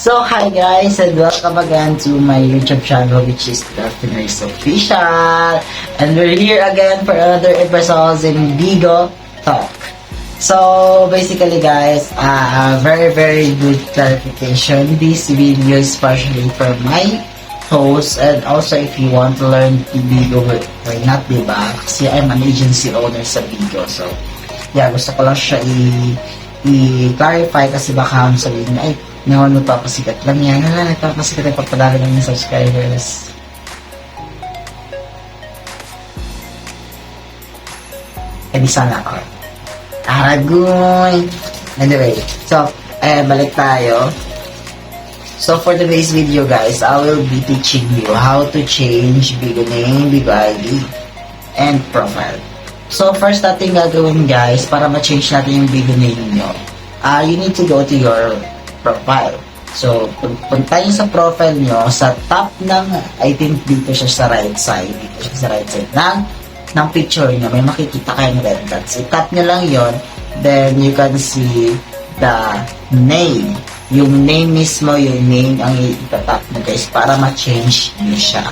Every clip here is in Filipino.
So, hi guys, and welcome again to my YouTube channel, which is Daphne's Official. And we're here again for another episode in Bigo Talk. So, basically guys, very good clarification. This video is partially for my host, and also if you want to learn Bigo, why not, diba? Kasi I'm an agency owner sa Bigo. So, yeah, gusto ko lang siya i-clarify kasi baka sabihin na, ay, ngayon nagpapasikat lang yan. Nagpapasikat ay pagpadala ng subscribers. Eh, di sana ako. Aragoy! Anyway, so, balik tayo. So, for today's video, guys, I will be teaching you how to change Bigo name, Bigo ID, and profile. So, first natin gagawin, guys, para ma-change natin yung Bigo name nyo, you need to go to your profile. So, punta nyo sa profile nyo, sa top ng, I think dito siya sa right side, ng picture nyo, may makikita kayong red dots. I-tap nyo lang yon, then you can see the name. Yung name mismo, yung name ang itatap nyo, guys, para ma-change nyo siya.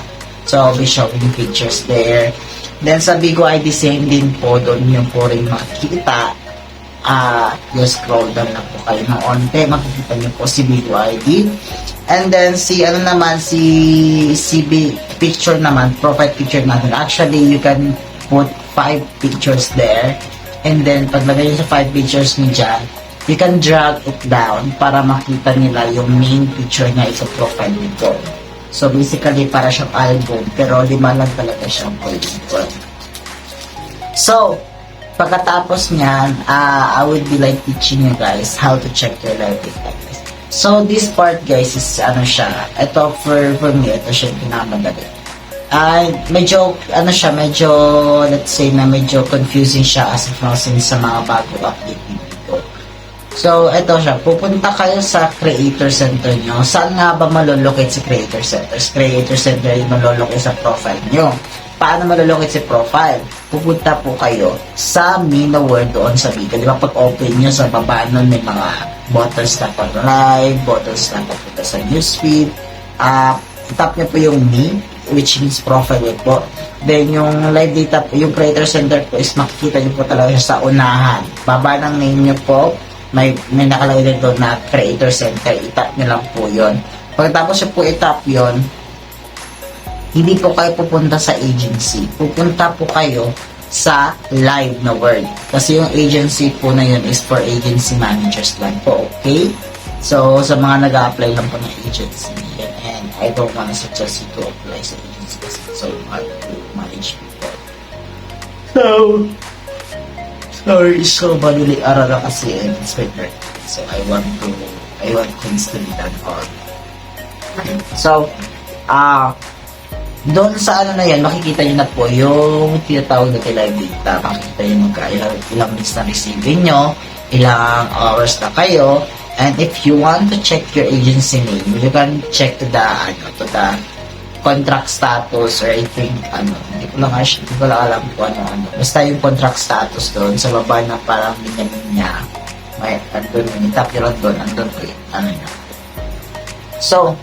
So, I'll be showing pictures there. Then, sa Bigo ID, same din po, doon yung po rin makikita. Just scroll down lang po kayo ng onte, makikita niyo po si Bigo ID. And then si picture naman, profile picture natin. Actually, you can put 5 pictures there. And then paglagay niyo sa 5 pictures niyo dyan, you can drag it down para makita nila yung main picture niya sa profile nito. So basically, para siyang album, pero lima lang talaga siyang pwede. So, pagkatapos niyan, I would be like teaching you guys how to check your live data. So, this part guys is ito for me, ito siya yung pinakamadali. Medyo, let's say na medyo confusing siya as of now since sa mga bago update dito. So, ito siya, pupunta kayo sa Creator Center nyo. Saan nga ba malolocate si Creator Center? Creator Center yung malolocate sa profile nyo. Paano malolocate si profile? Pupunta po kayo sa menu word doon sa Bigo. Di ba pag open nyo sa baba nun may mga buttons na pag live, buttons na papunta sa newsfeed. Tap nyo po yung me, which means profile po. Then yung live data po, yung Creator Center po is makikita nyo po talaga sa unahan. Baba ng name nyo po, may nakalagay din doon na Creator Center. Itap nyo lang po yun. Pagkatapos nyo po itap yun, hindi po kayo pupunta sa agency. Pupunta po kayo sa live na word. Kasi yung agency po na yun is for agency managers lang po, okay? So, sa mga nag-a-apply lang po ng agency. And I don't want to suggest you to apply sa agency kasi so hard to manage people. So madali aral kasi and it's my birthday. So, I want things to be done all. So, doon sa na yan, makikita nyo na po yung tinatawag na live data. Makikita nyo ilang minutes na receiving nyo, ilang hours na kayo, and if you want to check your agency name, you can check to the contract status, or I think, hindi ko lang alam kung ano. Basta yung contract status doon, sa baba na parang niya, may, andun, tap nyo lang doon, andun ko yun, So,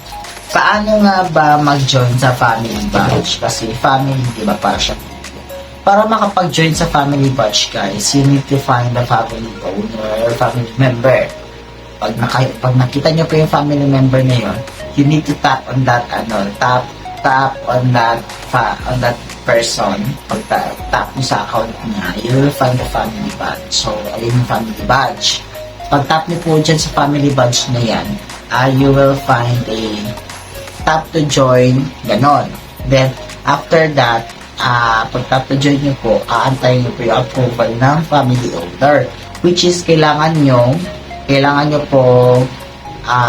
paano nga ba mag-join sa family batch? Kasi family, di ba, para makapag-join sa family batch, guys, you need to find the family owner or family member. Pag nakita nyo po yung family member na yun, you need to tap on that, tap on that person. Pag tap nyo sa account niya, you will find the family batch. So, ayun yung family batch. Pag tap nyo po dyan sa family batch na yan, you will find a tap to join, ganon. Then, after that, pag tap to join nyo po, aantayin nyo po yung approval ng family owner. Which is, kailangan nyo po,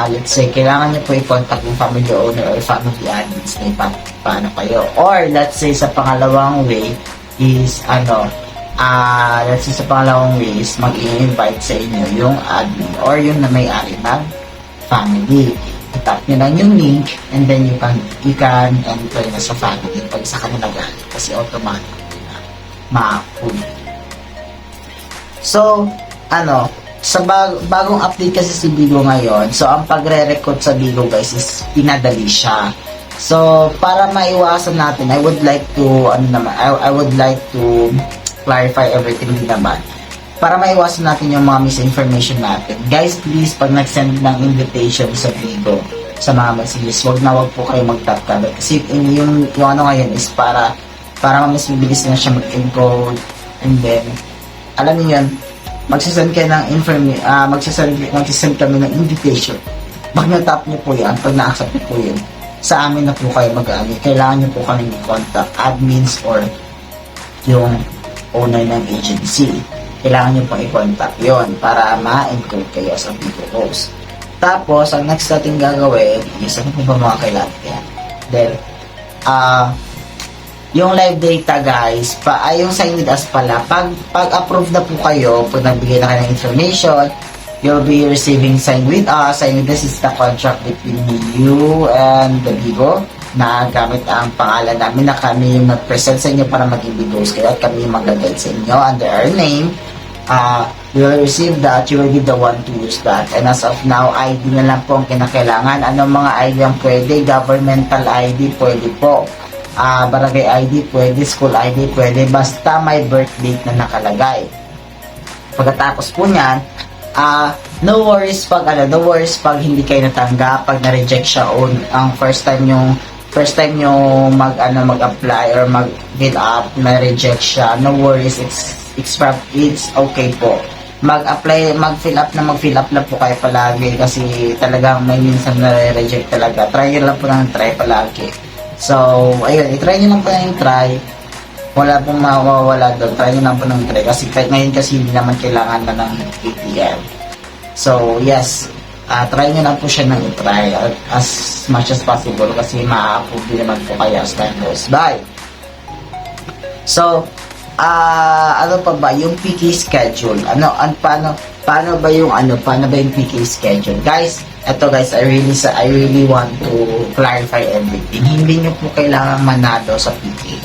let's say, kailangan nyo po i-contact yung family owner or family admins na paano kayo. Or, let's say, sa pangalawang way is, mag-i-invite sa inyo yung admin or yung na may-ari ng family. I-tap nyo lang yung link and then you can enter na sa family pag sa kanila galing kasi automatic na ma-approve. So, sa bagong update kasi si Bigo ngayon, so ang pagre-recruit sa Bigo guys is pinadali siya. So para maiwasan natin, I would like to I would like to clarify everything din naman. Para maiwasan natin yung mga misinformation natin. Guys, please pag nag-send ng invitation sa Bigo, sa mga messages, wag po kayo mag-tap tablet kasi yung ano ngayon is para mas mabilis na siya mag-encode, and then alam niyo yun, magsasend kayo ng magsasend kami ng invitation. Pag na-tap niyo po yan, pag na-accept niyo po yun, sa amin na po kayo mag-aani. Kailangan niyo po kami i-contact admins or yung owner ng agency. Kailangan niyo po i-contact yon para ma-encode kayo sa Bigo host. Tapos, ang next natin gagawin is ano po ba mga kailangan yan? Then, yung live data guys, yung sign with us pala, pag-approve na po kayo, pag nagbigay na kayo ng information, you'll be receiving sign with us. Sign with us is the contract between you and the Bigo na gamit ang pangalan namin na kami yung mag-present sa inyo para maging Bigos kayo at kami yung mag-guide sa inyo under our name. You will receive that, you will be the one to use that. And as of now, ID na lang po ang kinakailangan. Anong mga ID ang pwede? Governmental ID pwede po. Barangay ID pwede, school ID pwede, basta may birth date na nakalagay. Pagkatapos po niyan, no worries pag hindi kayo natanggap, pag na-reject siya ang first time nyo mag-apply or mag-fill up, na-reject siya, no worries, it's okay po. Mag-fill up na po kayo palagi kasi talagang may minsan na-reject talaga. Try nyo lang po ng try palagi. So, ayun, i-try nyo lang po yung try. Wala pong mawawala doon. Try nyo lang po ng try. Kasi ngayon kasi hindi naman kailangan na ng ATM. So, yes. Try nyo lang po siya ng i-try as much as possible kasi ma-approve naman po kayo as time goes by. So, ano pa ba? Yung PK schedule. Paano ba yung PK schedule? Guys, eto guys, I really want to clarify everything. Hindi nyo po kailangan manalo sa PK.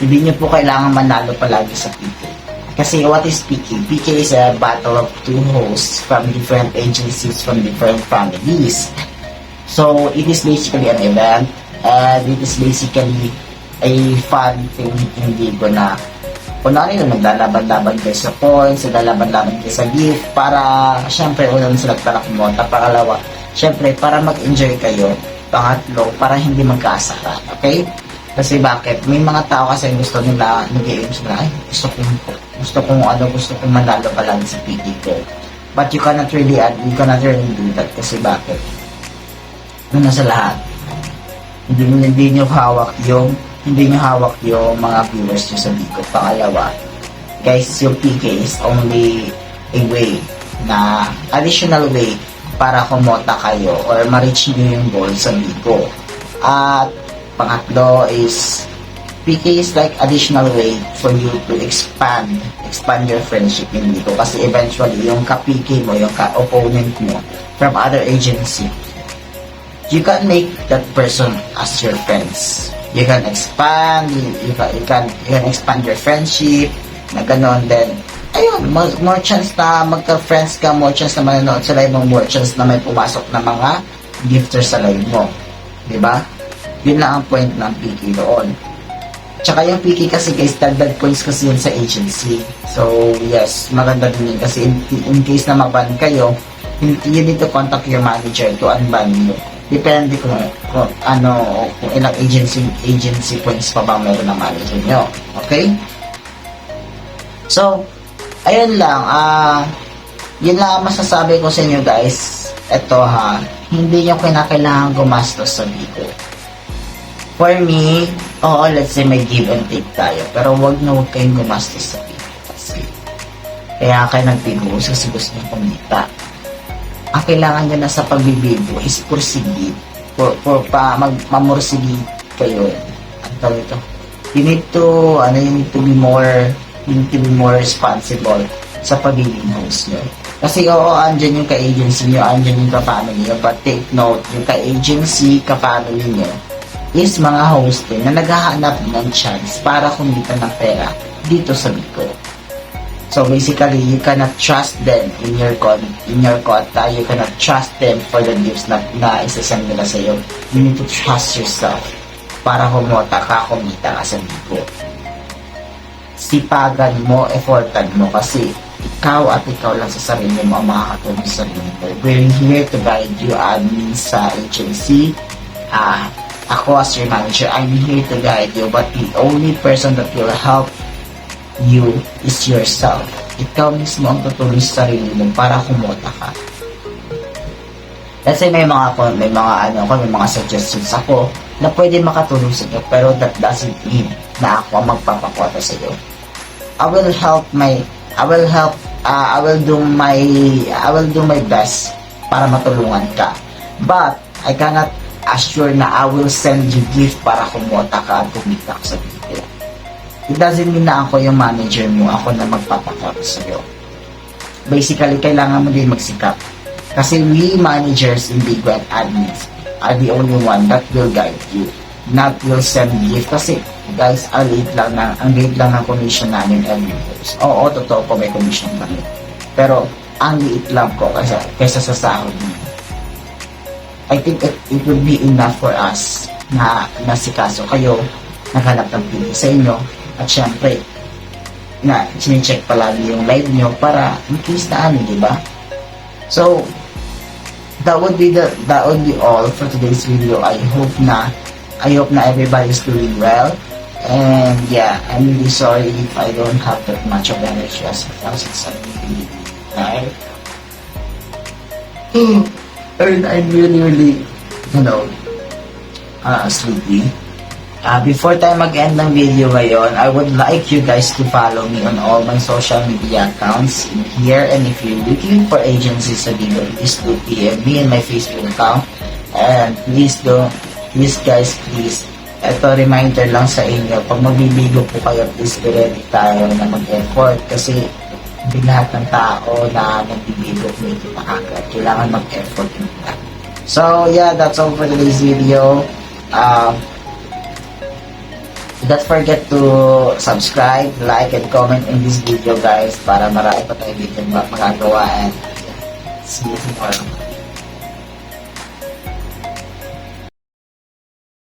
Hindi nyo po kailangan manalo palagi sa PK. Kasi what is PK? PK is a battle of two hosts from different agencies, from different families. So, it is basically an event, and it is basically a fun thing in Bigo na kunwari yun, naglalaban-laban kayo sa points, naglalaban-laban kayo sa gift, para, syempre, unang sila para kumonta. Pangalawa, syempre, para mag-enjoy kayo. Pangatlo, para hindi magkasara. Okay? Kasi bakit? May mga tao kasi gusto nila, nag-i-aim sila, ay, gusto kong manalo pa lang sa PD ko. But you cannot really do that. Kasi bakit? Una sa lahat, hindi nyo hawak yung mga viewers nyo sa Bigo. Pangalawa, guys, yung PK is only a way na additional way para kumota kayo or ma-reach nyo yung goal sa Bigo. At pangatlo is PK is like additional way for you to expand your friendship in Bigo. Kasi eventually, yung ka-PK mo, yung ka-opponent mo from other agency, you can make that person as your friends. You can expand, you can expand your friendship, na gano'n. Then, ayun, more chance na magka-friends ka, more chance na manonood sa live mo, more chance na may pumasok na mga gifters sa live mo. Diba? Yun lang ang point ng PK doon. Tsaka yung PK kasi guys, dagdag points kasi yun sa agency. So, yes, maganda din yun. Kasi in case na maban kayo, you need to contact your manager to unban you. Depende kung ilang agency points pa ba meron ng manager nyo. Okay? So, ayun lang. Yun lang ang masasabi ko sa inyo guys. Ito hindi nyo kinakailangan gumastos sa Bigo. For me, let's say may give and take tayo. Pero wag kayong gumastos sa Bigo. Kasi, kaya kayo nagbigo kasi gusto nyo kumita. Ang kailangan nyo na sa pagbibigo is porsigid. Mamorsigid kayo. Ang tawag ito. You need to be more responsible sa pagiging host nyo. Kasi andyan yung ka-agency nyo, andyan yung ka-family nyo. But take note, yung ka-agency, ka-family nyo is mga host na naghahanap ng chance para kumita ng pera dito sa Bigo. So basically, you cannot trust them in your quota. You cannot trust them for the gifts na isasend nila sa'yo. You need to trust yourself para kumota ka, kumita ka sa bigo. Sipagan mo, effortan mo kasi ikaw at ikaw lang sa sarili mo ang makakatulong sa sarili mo. We're here to guide you, admin sa agency. Ako as your manager, I'm here to guide you, but the only person that will help you is yourself. Ikaw mismo ang tutulong sa sarili mo para kumota ka. Kasi may mga suggestions ako na pwede makatulong sa iyo, pero that doesn't mean na ako ang magpapakota sa iyo. I will do my best para matulungan ka. But I cannot assure na I will send you gift para kumota ka at kumita ka sa video. It doesn't mean na ako yung manager mo, ako na magpapakota sa iyo. Basically, kailangan mo din magsikap. Kasi we managers in Bigo and admins are the only one that will guide you, not will send gift. Kasi guys, ang liit lang ng commission namin every month. Oo, totoo po, may commission kami. Pero ang liit lang po kaysa sa sahod niyo. I think it would be enough for us na nasikaso kayo, naghanap ng pili sa inyo, at syempre, na sinicheck palagi yung live nyo para in case na di ba? So, that would be all for today's video. I hope na everybody's doing well. And yeah, I'm really sorry if I don't have that much of energy as since I'm really tired. And I'm really, sleepy. Before tayo mag-end ng video ngayon, I would like you guys to follow me on all my social media accounts in here. And if you're looking for agencies sa Bigo, please do PM me in my Facebook account. And please, ito reminder lang sa inyo, pag magbibigo po kayo, please be ready tayo na mag-effort kasi hindi lahat ng tao na nagbibigo kumikita agad. Kailangan mag-effort nila. So yeah, that's all for today's video. Don't forget to subscribe, like, and comment in this video guys para marami pa tayo dito magagawa, and see you tomorrow.